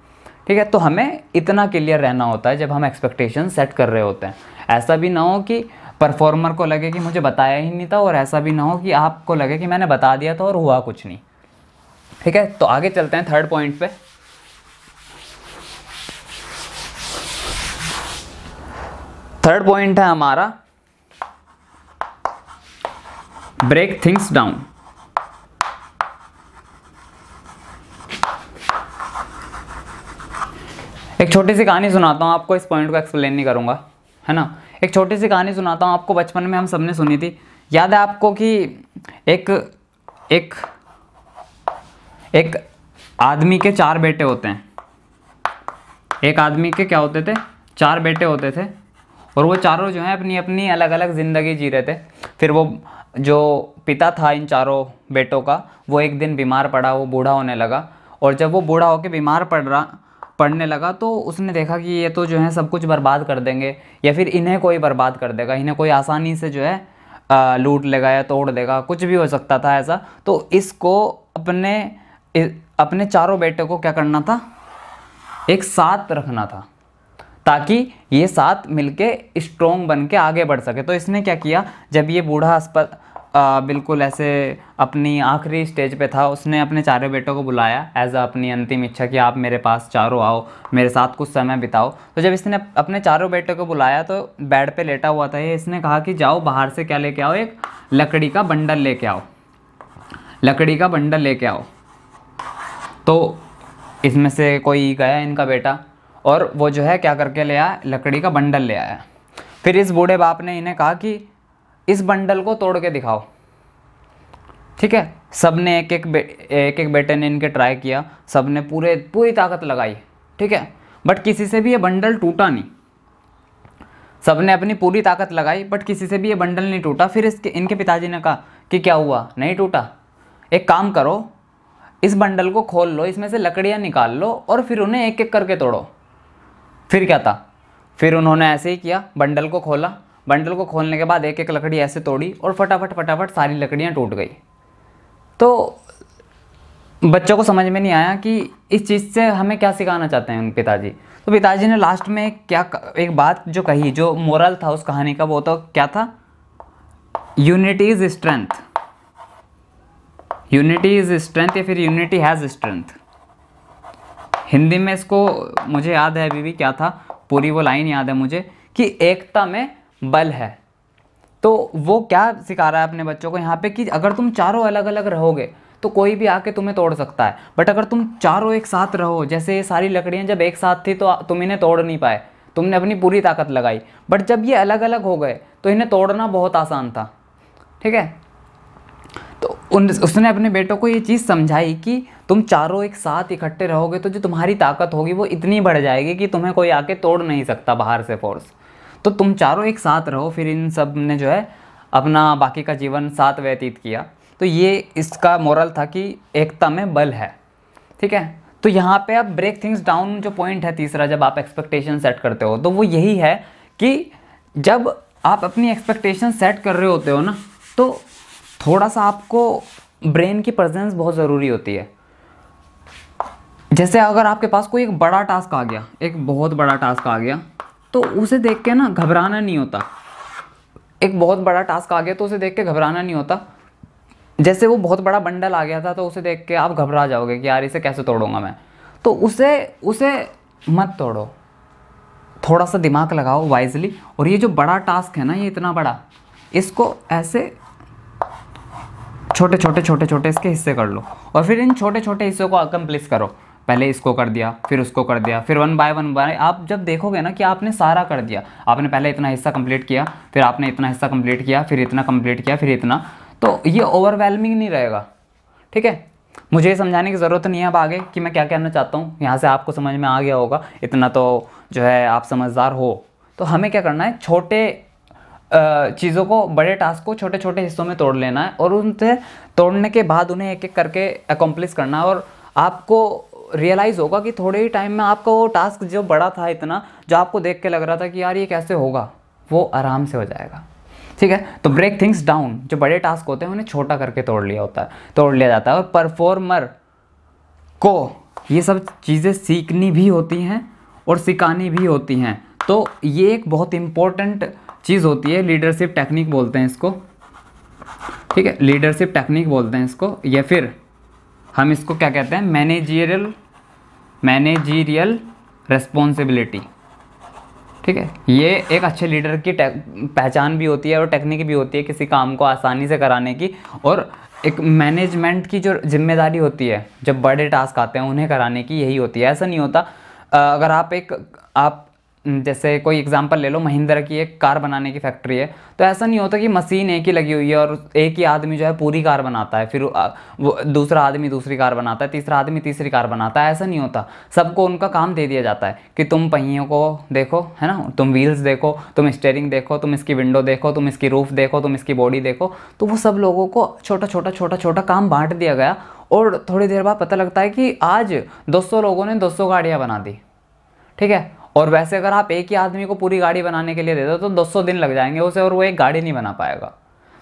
ठीक है, तो हमें इतना क्लियर रहना होता है जब हम एक्सपेक्टेशन सेट कर रहे होते हैं। ऐसा भी ना हो कि परफॉर्मर को लगे कि मुझे बताया ही नहीं था, और ऐसा भी ना हो कि आपको लगे कि मैंने बता दिया था और हुआ कुछ नहीं। ठीक है, तो आगे चलते हैं 3rd पॉइंट पे। 3rd पॉइंट है हमारा ब्रेक थिंग्स डाउन। एक छोटी सी कहानी सुनाता हूँ आपको, इस पॉइंट को एक्सप्लेन नहीं करूँगा, है ना। एक छोटी सी कहानी सुनाता हूँ आपको, बचपन में हम सबने सुनी थी। याद है आपको कि एक आदमी के 4 बेटे होते हैं। एक आदमी के क्या होते थे? 4 बेटे होते थे, और वो चारों जो हैं अपनी अपनी अलग अलग ज़िंदगी जी रहे थे। फिर वो जो पिता था इन चारों बेटों का, वो एक दिन बीमार पड़ा, वो बूढ़ा होने लगा। और जब वो बूढ़ा होकर बीमार पड़ने लगा, तो उसने देखा कि ये तो जो है सब कुछ बर्बाद कर देंगे, या फिर इन्हें कोई बर्बाद कर देगा, इन्हें कोई आसानी से जो है लूट लेगा या तोड़ देगा, कुछ भी हो सकता था ऐसा। तो इसको अपने चारों बेटों को क्या करना था? एक साथ रखना था, ताकि ये साथ मिलके स्ट्रॉन्ग बन के आगे बढ़ सके। तो इसने क्या किया, जब ये बूढ़ा बिल्कुल ऐसे अपनी आखिरी स्टेज पे था, उसने अपने चारों बेटों को बुलाया एज अपनी अंतिम इच्छा कि आप मेरे पास चारों आओ, मेरे साथ कुछ समय बिताओ। तो जब इसने अपने चारों बेटों को बुलाया, तो बेड पे लेटा हुआ था ये, इसने कहा कि जाओ बाहर से क्या लेके आओ, एक लकड़ी का बंडल लेके आओ, लकड़ी का बंडल लेके आओ। तो इसमें से कोई गया इनका बेटा, और वो जो है क्या करके ले आया, लकड़ी का बंडल ले आया। फिर इस बूढ़े बाप ने इन्हें कहा कि इस बंडल को तोड़ के दिखाओ। ठीक है, सब ने एक एक बेटे ने इनके ट्राई किया, सब ने पूरी ताकत लगाई। ठीक है, बट किसी से भी ये बंडल टूटा नहीं। सब ने अपनी पूरी ताकत लगाई, बट किसी से भी ये बंडल नहीं टूटा। फिर इनके पिताजी ने कहा कि क्या हुआ, नहीं टूटा? एक काम करो, इस बंडल को खोल लो, इसमें से लकड़ियाँ निकाल लो, और फिर उन्हें एक एक करके तोड़ो। फिर क्या था, फिर उन्होंने ऐसे ही किया, बंडल को खोला, बंडल को खोलने के बाद एक एक लकड़ी ऐसे तोड़ी, और फटाफट सारी लकड़ियाँ टूट गई। तो बच्चों को समझ में नहीं आया कि इस चीज़ से हमें क्या सिखाना चाहते हैं पिताजी। तो पिताजी ने लास्ट में एक बात जो कही, जो मोरल था उस कहानी का, वो तो क्या था, unity is strength. Unity is strength या फिर यूनिटी हैज़ स्ट्रेंथ। हिंदी में इसको मुझे याद है अभी भी, क्या था पूरी वो लाइन याद है मुझे, कि एकता में बल है। तो वो क्या सिखा रहा है अपने बच्चों को यहाँ पे कि अगर तुम चारों अलग अलग रहोगे तो कोई भी आके तुम्हें तोड़ सकता है, बट अगर तुम चारों एक साथ रहो, जैसे ये सारी लकड़ियाँ जब एक साथ थी तो तुम इन्हें तोड़ नहीं पाए, तुमने अपनी पूरी ताकत लगाई, बट जब ये अलग अलग हो गए तो इन्हें तोड़ना बहुत आसान था। ठीक है, तो उसने अपने बेटों को ये चीज़ समझाई कि तुम चारों एक साथ इकट्ठे रहोगे तो जो तुम्हारी ताकत होगी वो इतनी बढ़ जाएगी कि तुम्हें कोई आके तोड़ नहीं सकता बाहर से फोर्स। तो तुम चारों एक साथ रहो। फिर इन सब ने जो है अपना बाकी का जीवन साथ व्यतीत किया। तो ये इसका मोरल था कि एकता में बल है। ठीक है, तो यहाँ पे अब ब्रेक थिंग्स डाउन जो पॉइंट है तीसरा, जब आप एक्सपेक्टेशन सेट करते हो तो वो यही है कि जब आप अपनी एक्सपेक्टेशन सेट कर रहे होते हो ना, तो थोड़ा सा आपको ब्रेन की प्रेजेंस बहुत ज़रूरी होती है। जैसे अगर आपके पास कोई एक बड़ा टास्क आ गया, एक बहुत बड़ा टास्क आ गया, तो उसे देख के ना घबराना नहीं होता। एक बहुत बड़ा टास्क आ गया तो उसे देख के घबराना नहीं होता। जैसे वो बहुत बड़ा बंडल आ गया था तो उसे देख के आप घबरा जाओगे कि यार इसे कैसे तोड़ूंगा मैं, तो उसे मत तोड़ो, थोड़ा सा दिमाग लगाओ वाइजली। और ये जो बड़ा टास्क है ना, ये इतना बड़ा, इसको ऐसे छोटे छोटे छोटे छोटे इसके हिस्से कर लो और फिर इन छोटे छोटे हिस्सों को अकम्प्लिश करो। पहले इसको कर दिया, फिर उसको कर दिया, फिर वन बाय आप जब देखोगे ना कि आपने सारा कर दिया, आपने पहले इतना हिस्सा कंप्लीट किया, फिर आपने इतना हिस्सा कंप्लीट किया, फिर इतना कंप्लीट किया, फिर इतना, तो ये ओवरवेलमिंग नहीं रहेगा। ठीक है, मुझे ये समझाने की ज़रूरत नहीं है अब आगे कि मैं क्या कहना चाहता हूँ। यहाँ से आपको समझ में आ गया होगा, इतना तो जो है आप समझदार हो। तो हमें क्या करना है, छोटे चीज़ों को, बड़े टास्क को छोटे छोटे हिस्सों में तोड़ लेना है और उनसे तोड़ने के बाद उन्हें एक एक करके अकम्प्लिश करना है। और आपको रियलाइज़ होगा कि थोड़े ही टाइम में आपका वो टास्क जो बड़ा था, इतना जो आपको देख के लग रहा था कि यार ये कैसे होगा, वो आराम से हो जाएगा। ठीक है, तो ब्रेक थिंग्स डाउन, जो बड़े टास्क होते हैं उन्हें छोटा करके तोड़ लिया जाता है। और परफॉर्मर को ये सब चीज़ें सीखनी भी होती हैं और सिखानी भी होती हैं। तो ये एक बहुत इम्पोर्टेंट चीज़ होती है, लीडरशिप टेक्निक बोलते हैं इसको। ठीक है, लीडरशिप टेक्निक बोलते हैं इसको, या फिर हम इसको क्या कहते हैं, मैनेजीरियल रेस्पॉन्सिबिलिटी। ठीक है, ये एक अच्छे लीडर की पहचान भी होती है और टेक्निक भी होती है किसी काम को आसानी से कराने की। और एक मैनेजमेंट की जो जिम्मेदारी होती है जब बड़े टास्क आते हैं उन्हें कराने की, यही होती है। ऐसा नहीं होता, अगर आप जैसे कोई एग्जांपल ले लो, महिंद्रा की एक कार बनाने की फैक्ट्री है, तो ऐसा नहीं होता कि मशीन एक ही लगी हुई है और एक ही आदमी जो है पूरी कार बनाता है, फिर वो दूसरा आदमी दूसरी कार बनाता है, तीसरा आदमी तीसरी कार बनाता है। ऐसा नहीं होता, सबको उनका काम दे दिया जाता है कि तुम पहियों को देखो, है ना, तुम व्हील्स देखो, तुम स्टीयरिंग देखो, तुम इसकी विंडो देखो, तुम इसकी रूफ देखो, तुम इसकी बॉडी देखो। तो वो सब लोगों को छोटा छोटा काम बांट दिया गया और थोड़ी देर बाद पता लगता है कि आज 200 लोगों ने 200 गाड़ियाँ बना दी। ठीक है, और वैसे अगर आप एक ही आदमी को पूरी गाड़ी बनाने के लिए दे दो तो 200 दिन लग जाएंगे उसे और वो एक गाड़ी नहीं बना पाएगा।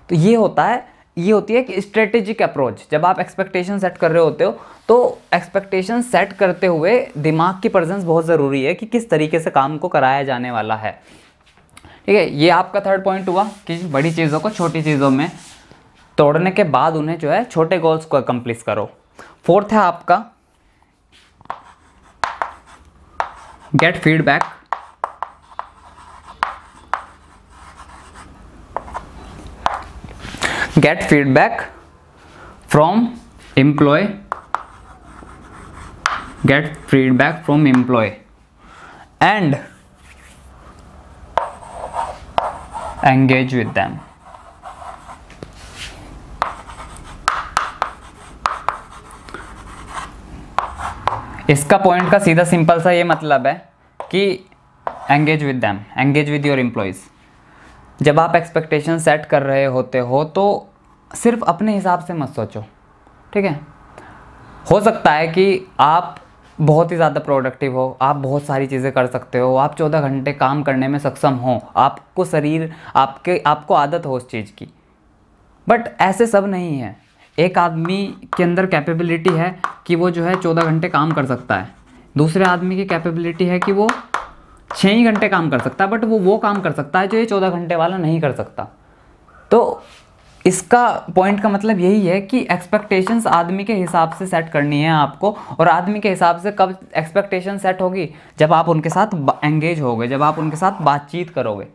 तो ये होती है कि स्ट्रेटेजिक अप्रोच। जब आप एक्सपेक्टेशन सेट कर रहे होते हो तो एक्सपेक्टेशन सेट करते हुए दिमाग की प्रेजेंस बहुत ज़रूरी है कि किस तरीके से काम को कराया जाने वाला है। ठीक है, ये आपका थर्ड पॉइंट हुआ कि बड़ी चीज़ों को छोटी चीज़ों में तोड़ने के बाद उन्हें जो है छोटे गोल्स को अकम्प्लिश करो। फोर्थ है आपका gate feedback. Gate feedback from employ. Gate feedback from employ and engage with them. इसका पॉइंट का सीधा सिंपल सा ये मतलब है कि engage with them, engage with your employees. जब आप एक्सपेक्टेशन सेट कर रहे होते हो तो सिर्फ अपने हिसाब से मत सोचो। ठीक है, हो सकता है कि आप बहुत ही ज़्यादा प्रोडक्टिव हो, आप बहुत सारी चीज़ें कर सकते हो, आप 14 घंटे काम करने में सक्षम हो, आपको आपको आदत हो उस चीज़ की, बट ऐसे सब नहीं है। एक आदमी के अंदर कैपेबिलिटी है कि वो जो है 14 घंटे काम कर सकता है, दूसरे आदमी की कैपेबिलिटी है कि वो 6 ही घंटे काम कर सकता है, बट वो काम कर सकता है जो ये 14 घंटे वाला नहीं कर सकता। तो इसका पॉइंट का मतलब यही है कि एक्सपेक्टेशंस आदमी के हिसाब से सेट करनी है आपको, और आदमी के हिसाब से कब एक्सपेक्टेशन सेट होगी, जब आप उनके साथ एंगेज होगे, जब आप उनके साथ बातचीत करोगे।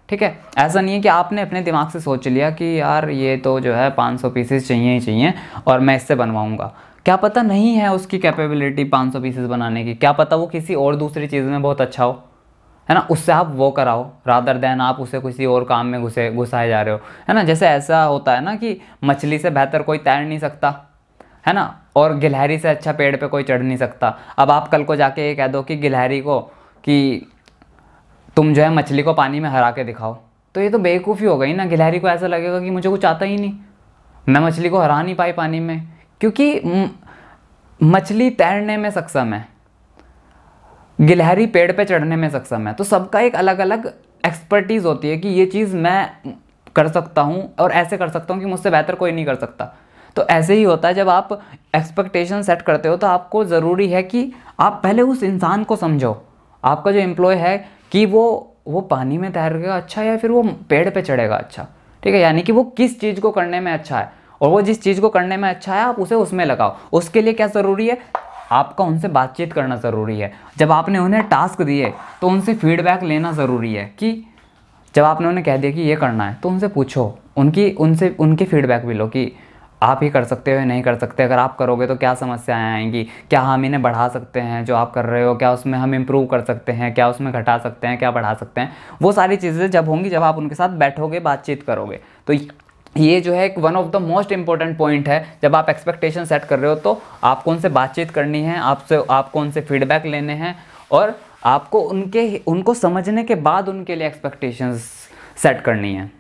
ठीक है, ऐसा नहीं है कि आपने अपने दिमाग से सोच लिया कि यार ये तो जो है 500 पीसेस चाहिए ही चाहिए और मैं इससे बनवाऊंगा। क्या पता नहीं है उसकी कैपेबिलिटी 500 पीसेस बनाने की, क्या पता वो किसी और दूसरी चीज़ में बहुत अच्छा हो, है ना, उससे आप वो कराओ रादर देन आप उसे किसी और काम में घुसाए जा रहे हो, है ना। जैसे ऐसा होता है ना कि मछली से बेहतर कोई तैर नहीं सकता, है ना, और गिलहरी से अच्छा पेड़ पे कोई चढ़ नहीं सकता। अब आप कल को जाके ये कह दो कि गिलहरी को कि तुम जो है मछली को पानी में हरा के दिखाओ, तो ये तो बेवकूफ़ी हो गई ना। गिलहरी को ऐसा लगेगा कि मुझे कुछ आता ही नहीं, मैं मछली को हरा नहीं पाई पानी में, क्योंकि मछली तैरने में सक्षम है, गिलहरी पेड़ पे चढ़ने में सक्षम है। तो सबका एक अलग अलग एक्सपर्टीज़ होती है कि ये चीज़ मैं कर सकता हूँ और ऐसे कर सकता हूँ कि मुझसे बेहतर कोई नहीं कर सकता। तो ऐसे ही होता है जब आप एक्सपेक्टेशन सेट करते हो, तो आपको ज़रूरी है कि आप पहले उस इंसान को समझो, आपका जो एम्प्लॉय है, कि वो पानी में तैरेगा अच्छा या फिर वो पेड़ पे चढ़ेगा अच्छा। ठीक है, यानी कि वो किस चीज़ को करने में अच्छा है, और वो जिस चीज़ को करने में अच्छा है आप उसे उसमें लगाओ। उसके लिए क्या ज़रूरी है, आपका उनसे बातचीत करना ज़रूरी है। जब आपने उन्हें टास्क दिए तो उनसे फीडबैक लेना ज़रूरी है, कि जब आपने उन्हें कह दिया कि ये करना है तो उनसे पूछो, उनकी फीडबैक भी लो कि आप ही कर सकते हो या नहीं कर सकते, अगर आप करोगे तो क्या समस्याएं आएंगी, क्या हम इन्हें बढ़ा सकते हैं जो आप कर रहे हो, क्या उसमें हम इम्प्रूव कर सकते हैं, क्या उसमें घटा सकते हैं, क्या बढ़ा सकते हैं। वो सारी चीज़ें जब होंगी, जब आप उनके साथ बैठोगे, बातचीत करोगे। तो ये जो है एक one of the most important point है। जब आप एक्सपेक्टेशन सेट कर रहे हो तो आपको उनसे बातचीत करनी है, आपको उनसे फीडबैक लेने हैं, और आपको उनको समझने के बाद उनके लिए एक्सपेक्टेशंस सेट करनी है।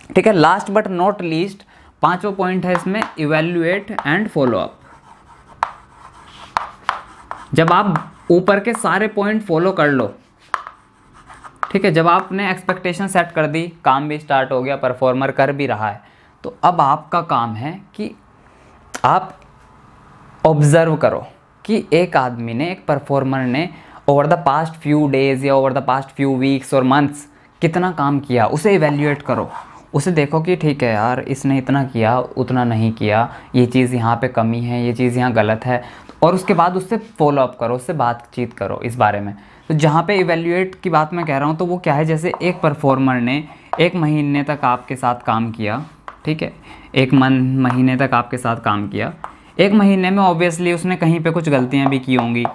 ठीक है, लास्ट बट नॉट लीस्ट 5वां पॉइंट है इसमें, इवैल्यूएट एंड फॉलो अप। जब आप ऊपर के सारे पॉइंट फॉलो कर लो, ठीक है, जब आपने एक्सपेक्टेशन सेट कर दी, काम भी स्टार्ट हो गया, परफॉर्मर कर भी रहा है, तो अब आपका काम है कि आप ऑब्जर्व करो कि एक आदमी ने, एक परफॉर्मर ने over the past few days या over the past few weeks और मंथ्स कितना काम किया, उसे इवैल्यूएट करो। उसे देखो कि ठीक है यार, इसने इतना किया, उतना नहीं किया, ये चीज़ यहाँ पे कमी है, ये चीज़ यहाँ गलत है, और उसके बाद उससे फॉलो अप करो, उससे बातचीत करो इस बारे में। तो जहाँ पे इवैल्यूएट की बात मैं कह रहा हूँ, तो वो क्या है, जैसे एक परफॉर्मर ने 1 महीने तक आपके साथ काम किया, ठीक है, 1 महीने तक आपके साथ काम किया। 1 महीने में ऑब्वियसली उसने कहीं पे कुछ गलतियाँ भी की होंगी,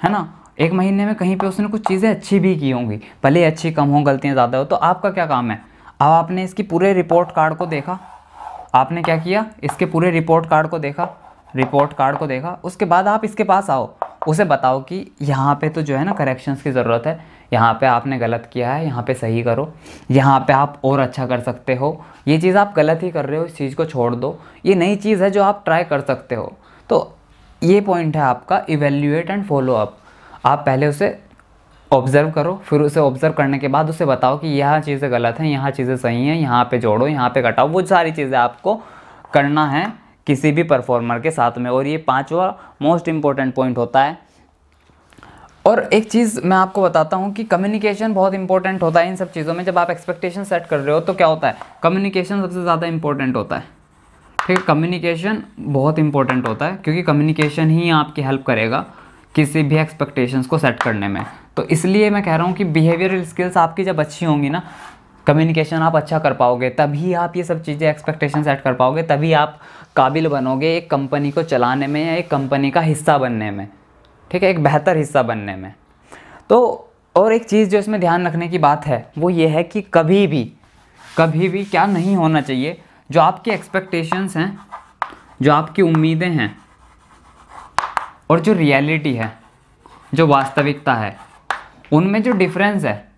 है ना। 1 महीने में कहीं पे उसने कुछ चीज़ें अच्छी भी की होंगी, भले अच्छी कम हो, गलतियाँ ज़्यादा हो। तो आपका क्या काम है, अब आपने इसकी पूरे रिपोर्ट कार्ड को देखा, आपने क्या किया, इसके पूरे रिपोर्ट कार्ड को देखा, उसके बाद आप इसके पास आओ, उसे बताओ कि यहाँ पे तो जो है ना करेक्शंस की ज़रूरत है, यहाँ पे आपने गलत किया है, यहाँ पे सही करो, यहाँ पे आप और अच्छा कर सकते हो, ये चीज़ आप गलत ही कर रहे हो, इस चीज़ को छोड़ दो, ये नई चीज़ है जो आप ट्राई कर सकते हो। तो ये पॉइंट है आपका, इवैल्यूएट एंड फॉलो अप। आप पहले उसे ऑब्ज़र्व करो, फिर उसे ऑब्ज़र्व करने के बाद उसे बताओ कि यहाँ चीज़ें गलत हैं, यहाँ चीज़ें सही हैं, यहाँ पे जोड़ो, यहाँ पे घटाओ। वो सारी चीज़ें आपको करना है किसी भी परफॉर्मर के साथ में, और ये 5वां मोस्ट इम्पॉर्टेंट पॉइंट होता है। और एक चीज़ मैं आपको बताता हूँ कि कम्युनिकेशन बहुत इंपॉर्टेंट होता है इन सब चीज़ों में। जब आप एक्सपेक्टेशन सेट कर रहे हो तो क्या होता है, कम्युनिकेशन सबसे ज़्यादा इंपॉर्टेंट होता है। ठीक है, कम्युनिकेशन बहुत इंपॉर्टेंट होता है, क्योंकि कम्युनिकेशन ही आपकी हेल्प करेगा किसी भी एक्सपेक्टेशंस को सेट करने में। तो इसलिए मैं कह रहा हूँ कि बिहेवियरल स्किल्स आपकी जब अच्छी होंगी ना, कम्युनिकेशन आप अच्छा कर पाओगे, तभी आप ये सब चीज़ें एक्सपेक्टेशन सेट कर पाओगे, तभी आप काबिल बनोगे एक कंपनी को चलाने में या एक कंपनी का हिस्सा बनने में। ठीक है, एक बेहतर हिस्सा बनने में। तो और एक चीज़ जो इसमें ध्यान रखने की बात है वो ये है कि कभी भी क्या नहीं होना चाहिए, जो आपकी एक्सपेक्टेशंस हैं, जो आपकी उम्मीदें हैं, और जो रियलिटी है, जो वास्तविकता है, उनमें जो डिफरेंस है,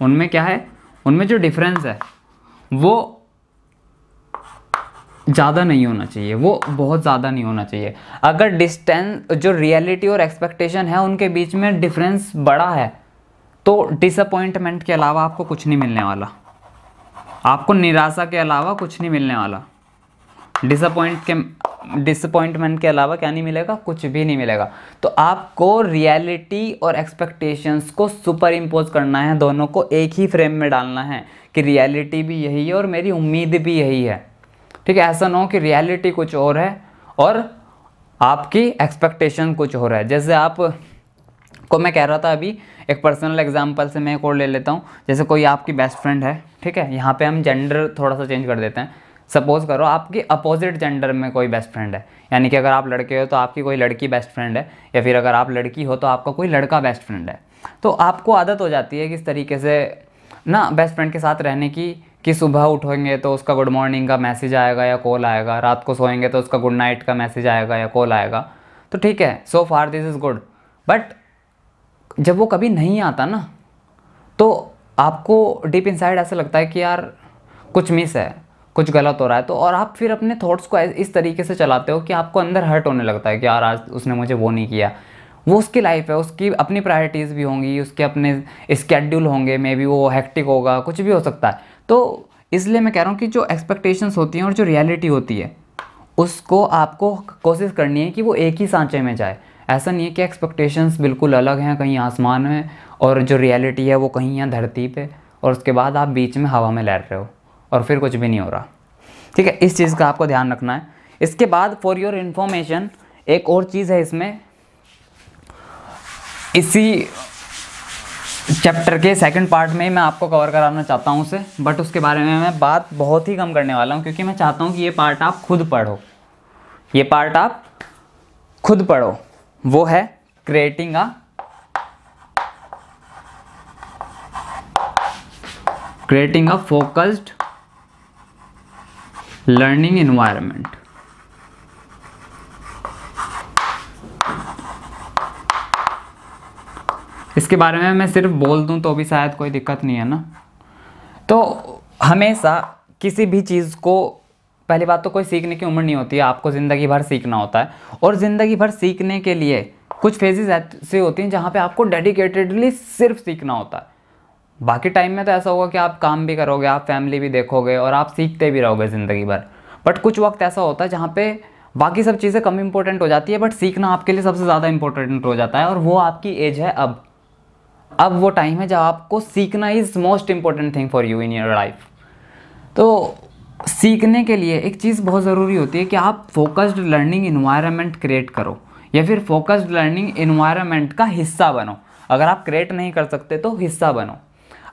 उनमें क्या है, उनमें जो डिफरेंस है वो ज़्यादा नहीं होना चाहिए, वो बहुत ज़्यादा नहीं होना चाहिए। अगर डिस्टेंस, जो रियलिटी और एक्सपेक्टेशन है, उनके बीच में डिफरेंस बड़ा है, तो डिसअपॉइंटमेंट के अलावा आपको कुछ नहीं मिलने वाला, आपको निराशा के अलावा कुछ नहीं मिलने वाला। डिसअपॉइंटमेंट के अलावा क्या नहीं मिलेगा, कुछ भी नहीं मिलेगा। तो आपको रियलिटी और एक्सपेक्टेशंस को सुपर इम्पोज करना है, दोनों को एक ही फ्रेम में डालना है कि रियलिटी भी यही है और मेरी उम्मीद भी यही है। ठीक है, ऐसा ना हो कि रियलिटी कुछ और है और आपकी एक्सपेक्टेशन कुछ और है। जैसे आप को मैं कह रहा था अभी, एक पर्सनल एग्जांपल से मैं एक और ले लेता हूँ। जैसे कोई आपकी बेस्ट फ्रेंड है, ठीक है, यहाँ पे हम जेंडर थोड़ा सा चेंज कर देते हैं। सपोज करो आपकी अपोजिट जेंडर में कोई बेस्ट फ्रेंड है, यानी कि अगर आप लड़के हो तो आपकी कोई लड़की बेस्ट फ्रेंड है, या फिर अगर आप लड़की हो तो आपका कोई लड़का बेस्ट फ्रेंड है। तो आपको आदत हो जाती है किस तरीके से ना बेस्ट फ्रेंड के साथ रहने की, कि सुबह उठेंगे तो उसका गुड मॉर्निंग का मैसेज आएगा या कॉल आएगा, रात को सोएंगे तो उसका गुड नाइट का मैसेज आएगा या कॉल आएगा। तो ठीक है, so far this is good, but जब वो कभी नहीं आता ना, तो आपको डीप इनसाइड ऐसा लगता है कि यार कुछ मिस है, कुछ गलत हो रहा है। तो और आप फिर अपने थॉट्स को इस तरीके से चलाते हो कि आपको अंदर हर्ट होने लगता है कि यार आज उसने मुझे वो नहीं किया। वो उसकी लाइफ है, उसकी अपनी प्रायोरिटीज़ भी होंगी, उसके अपने स्केड्यूल होंगे, मे बी वो हेक्टिक होगा, कुछ भी हो सकता है। तो इसलिए मैं कह रहा हूँ कि जो एक्सपेक्टेशंस होती हैं और जो रियलिटी होती है, उसको आपको कोशिश करनी है कि वो एक ही सांचे में जाए। ऐसा नहीं है कि एक्सपेक्टेशंस बिल्कुल अलग हैं, कहीं आसमान में, और जो रियलिटी है वो कहीं यहाँ धरती पे, और उसके बाद आप बीच में हवा में लहर रहे हो और फिर कुछ भी नहीं हो रहा। ठीक है, इस चीज़ का आपको ध्यान रखना है। इसके बाद फॉर योर इन्फॉर्मेशन एक और चीज़ है इसमें, इसी चैप्टर के सेकंड पार्ट में मैं आपको कवर कराना चाहता हूँ उसे, बट उसके बारे में मैं बात बहुत ही कम करने वाला हूँ, क्योंकि मैं चाहता हूँ कि ये पार्ट आप खुद पढ़ो, ये पार्ट आप खुद पढ़ो। वो है creating a focused learning environment. इसके बारे में मैं सिर्फ बोल दूं तो भी शायद कोई दिक्कत नहीं है ना। तो हमेशा किसी भी चीज़ को, पहली बात तो कोई सीखने की उम्र नहीं होती है, आपको ज़िंदगी भर सीखना होता है, और ज़िंदगी भर सीखने के लिए कुछ फेजेस ऐसे होती हैं जहाँ पे आपको डेडिकेटेडली सिर्फ सीखना होता है। बाकी टाइम में तो ऐसा होगा कि आप काम भी करोगे, आप फैमिली भी देखोगे और आप सीखते भी रहोगे ज़िंदगी भर। बट कुछ वक्त ऐसा होता है जहाँ पे बाकी सब चीज़ें कम इंपॉर्टेंट हो जाती है, बट सीखना आपके लिए सबसे ज़्यादा इंपॉर्टेंट हो जाता है, और वो आपकी एज है अब वो टाइम है जब आपको सीखना is most important thing for you in your life. तो सीखने के लिए एक चीज़ बहुत ज़रूरी होती है कि आप फोकस्ड लर्निंग इन्वायरमेंट क्रिएट करो, या फिर फोकस्ड लर्निंग इन्वायरमेंट का हिस्सा बनो। अगर आप क्रिएट नहीं कर सकते तो हिस्सा बनो।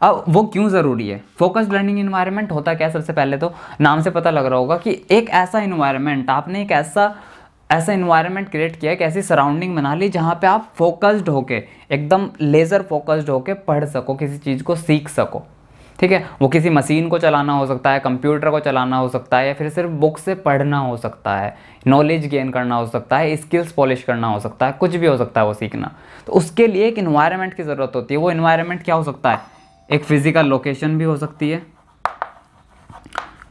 अब वो क्यों ज़रूरी है? फोकस्ड लर्निंग इन्वायरमेंट होता क्या? सबसे पहले तो नाम से पता लग रहा होगा कि एक ऐसा इन्वायरमेंट, आपने एक ऐसा इन्वायरमेंट क्रिएट किया, एक ऐसी सराउंडिंग बना ली जहाँ पे आप फोकस्ड होके, एकदम लेज़र फोकस्ड होके पढ़ सको, किसी चीज़ को सीख सको। ठीक है, वो किसी मशीन को चलाना हो सकता है, कंप्यूटर को चलाना हो सकता है, या फिर सिर्फ बुक से पढ़ना हो सकता है, नॉलेज गेन करना हो सकता है, स्किल्स पॉलिश करना हो सकता है, कुछ भी हो सकता है वो सीखना। तो उसके लिए एक इन्वायरमेंट की ज़रूरत होती है। वो इन्वायरमेंट क्या हो सकता है? एक फिज़िकल लोकेशन भी हो सकती है।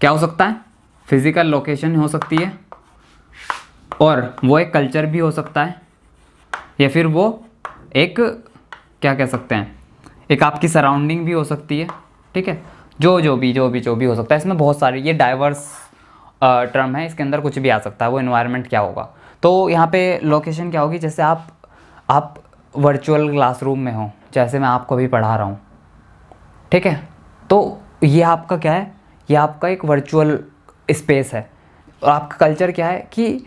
क्या हो सकता है? फिज़िकल लोकेशन हो सकती है, और वो एक कल्चर भी हो सकता है, या फिर वो एक क्या कह सकते हैं, एक आपकी सराउंडिंग भी हो सकती है। ठीक है, जो भी हो सकता है। इसमें बहुत सारे, ये डाइवर्स टर्म है, इसके अंदर कुछ भी आ सकता है। वो इन्वायरमेंट क्या होगा? तो यहाँ पे लोकेशन क्या होगी? जैसे आप वर्चुअल क्लासरूम में हो, जैसे मैं आपको अभी पढ़ा रहा हूँ, ठीक है, तो ये आपका क्या है? ये आपका एक वर्चुअल स्पेस है। और आपका कल्चर क्या है कि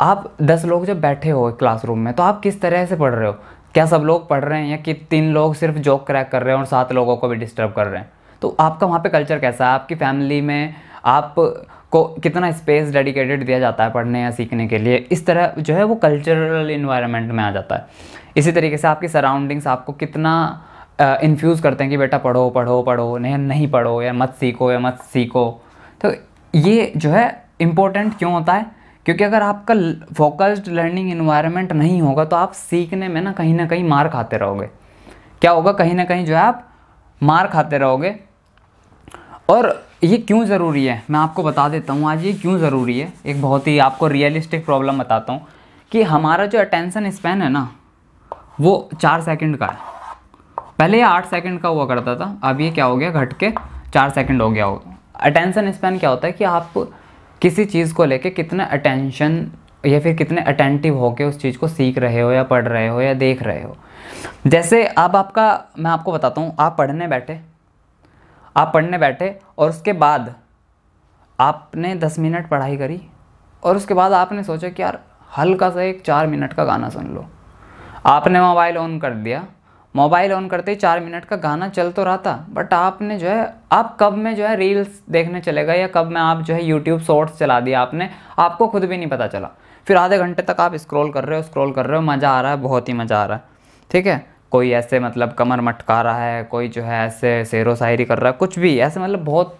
आप 10 लोग जब बैठे हो क्लासरूम में, तो आप किस तरह से पढ़ रहे हो? क्या सब लोग पढ़ रहे हैं, या कि 3 लोग सिर्फ जोक क्रैक कर रहे हैं और 7 लोगों को भी डिस्टर्ब कर रहे हैं? तो आपका वहाँ पे कल्चर कैसा है? आपकी फैमिली में आपको कितना स्पेस डेडिकेटेड दिया जाता है पढ़ने या सीखने के लिए? इस तरह जो है वो कल्चरल इन्वायरमेंट में आ जाता है। इसी तरीके से आपकी सराउंडिंग्स आपको कितना इन्फ्यूज़ करते हैं कि बेटा पढ़ो पढ़ो पढ़ो, नहीं पढ़ो, या मत सीखो। तो ये जो है इम्पोर्टेंट क्यों होता है? क्योंकि अगर आपका फोकस्ड लर्निंग इन्वायरमेंट नहीं होगा तो आप सीखने में ना कहीं मार खाते रहोगे। क्या होगा? कहीं ना कहीं जो है आप मार खाते रहोगे। और ये क्यों ज़रूरी है मैं आपको बता देता हूँ आज। ये क्यों ज़रूरी है, एक बहुत ही आपको रियलिस्टिक प्रॉब्लम बताता हूँ कि हमारा जो अटेंशन स्पैन है ना, वो 4 सेकंड का है। पहले ये 8 सेकंड का हुआ करता था, अब ये क्या हो गया, घट के 4 सेकंड हो गया हो। अटेंशन स्पैन क्या होता है कि आप किसी चीज़ को लेके कितना अटेंशन या फिर कितने अटेंटिव होके उस चीज़ को सीख रहे हो, या पढ़ रहे हो, या देख रहे हो। जैसे अब मैं आपको बताता हूँ, आप पढ़ने बैठे, आप पढ़ने बैठे और उसके बाद आपने 10 मिनट पढ़ाई करी और उसके बाद आपने सोचा कि यार हल्का सा एक 4 मिनट का गाना सुन लो। आपने मोबाइल ऑन कर दिया, मोबाइल ऑन करते ही 4 मिनट का गाना चल तो रहा था, बट आपने जो है, आप कब में जो है रील्स देखने चले गए या कब में आप जो है यूट्यूब शॉर्ट्स चला दिया आपने, आपको खुद भी नहीं पता चला। फिर आधे घंटे तक आप स्क्रॉल कर रहे हो, मज़ा आ रहा है, बहुत ही मज़ा आ रहा है, ठीक है। कोई ऐसे मतलब कमर मटका रहा है, कोई जो है ऐसे शेरो शायरी कर रहा है, कुछ भी ऐसे मतलब बहुत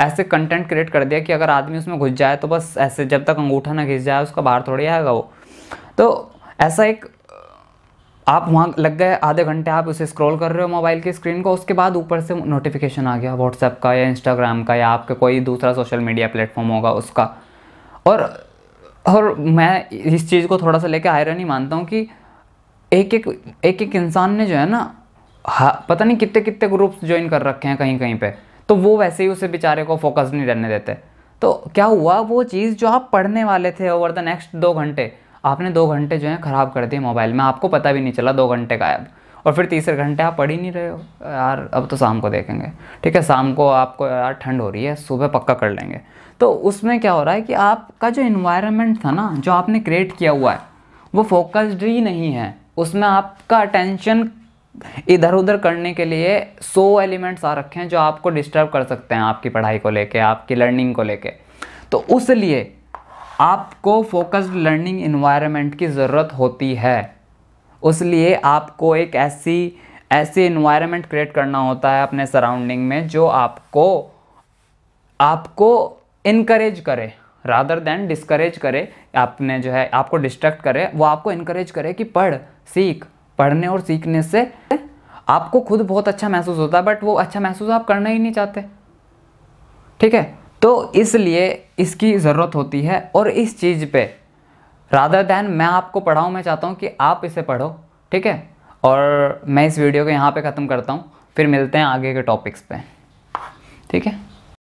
ऐसे कंटेंट क्रिएट कर दिया कि अगर आदमी उसमें घुस जाए तो बस ऐसे जब तक अंगूठा ना घिस जाए उसका बाहर थोड़ी आएगा वो। तो ऐसा एक आप वहाँ लग गए आधे घंटे, आप उसे स्क्रॉल कर रहे हो मोबाइल की स्क्रीन को, उसके बाद ऊपर से नोटिफिकेशन आ गया व्हाट्सएप का या इंस्टाग्राम का या आपके कोई दूसरा सोशल मीडिया प्लेटफॉर्म होगा उसका। और मैं इस चीज़ को थोड़ा सा लेके आयरनी मानता हूँ कि एक इंसान ने जो है ना, पता नहीं कितने कितने ग्रुप्स ज्वाइन कर रखे हैं कहीं कहीं पे, तो वो वैसे ही उसे बेचारे को फोकस नहीं रहने देते। तो क्या हुआ, वो चीज़ जो आप पढ़ने वाले थे ओवर द नेक्स्ट 2 घंटे, आपने 2 घंटे जो है ख़राब कर दिए मोबाइल में, आपको पता भी नहीं चला 2 घंटे गायब। और फिर तीसरे घंटे आप पढ़ ही नहीं रहे हो, यार अब तो शाम को देखेंगे, ठीक है, शाम को आपको यार ठंड हो रही है, सुबह पक्का कर लेंगे। तो उसमें क्या हो रहा है कि आपका जो इन्वायरमेंट था ना, जो आपने क्रिएट किया हुआ है, वो फोकस्ड ही नहीं है। उसमें आपका अटेंशन इधर उधर करने के लिए 100 एलिमेंट्स आ रखे हैं जो आपको डिस्टर्ब कर सकते हैं आपकी पढ़ाई को लेके, आपकी लर्निंग को लेके। तो उस लिए आपको फोकस्ड लर्निंग इन्वायरमेंट की ज़रूरत होती है। उस लिए आपको एक ऐसी इन्वायरमेंट क्रिएट करना होता है अपने सराउंडिंग में जो आपको इनकरेज करे रादर देन डिस्करेज करे। आपने जो है आपको डिस्ट्रैक्ट करे, वो आपको इनकरेज करे कि पढ़ सीख। पढ़ने और सीखने से आपको खुद बहुत अच्छा महसूस होता है, बट वो अच्छा महसूस आप करना ही नहीं चाहते, ठीक है। तो इसलिए इसकी ज़रूरत होती है। और इस चीज़ पे रादर दैन मैं आपको पढ़ाऊँ, मैं चाहता हूँ कि आप इसे पढ़ो, ठीक है। और मैं इस वीडियो को यहाँ पे ख़त्म करता हूँ, फिर मिलते हैं आगे के टॉपिक्स पे, ठीक है।